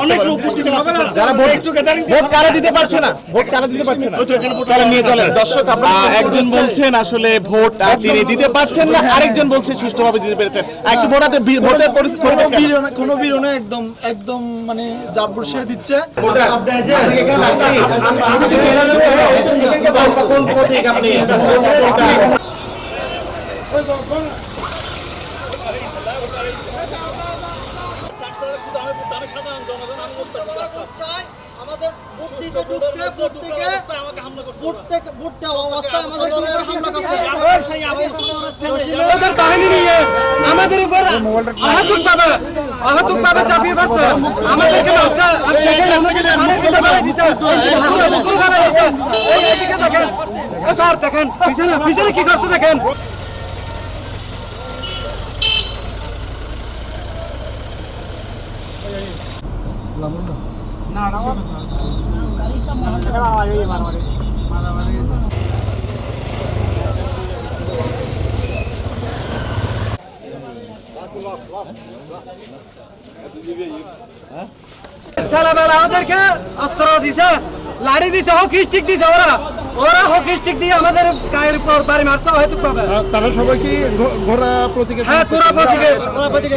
অনেক লোক উপস্থিত আছে যারা ভোট কারা দিতে পারছে না, ভোট কারা দিতে পারছে না, চলেন নিয়ে চলেন। দর্শক, একজন বলছেন আসলে ভোট তিনি দিতে পারছেন না, আরেকজন বলছে সুষ্ঠুভাবে দিতে পেরেছেন। একটু ভোটের পরিস্থিতি কোনো বিরোধ একদম একদম মানে জাত বসিয়ে দিচ্ছে। কোন প্রতীক আপনি আমাদের ভোট দিতে ঢুকছে, ভোট থেকে ভোট দেওয়া অবস্থায় আমাদের উপর হামলা করছে। ওদের বাহিনী নিয়ে আমাদের উপর আহতভাবে চাপিয়ে পড়ছে, আমাদেরকে মারছে, আর দেখেন আমাদের পানির ভিতরে ফেলাই দিছে, পুরো মুকুল ফেলাই দিছে। এইদিকে দেখেন স্যার, দেখেন পিছনে কি করছে দেখেন। ছেলেবেলা আমাদেরকে অস্ত্র দিছে, লাড়ি দিছে, হকি স্টিক দিছে। ওরা হকি স্টিক দিয়ে আমাদের গায়ের উপর বাড়ি মারছে হয়তো পাবে। তারা সবাই কি ঘোড়া প্রতীকে? হ্যাঁ, ঘোড়া প্রতীকে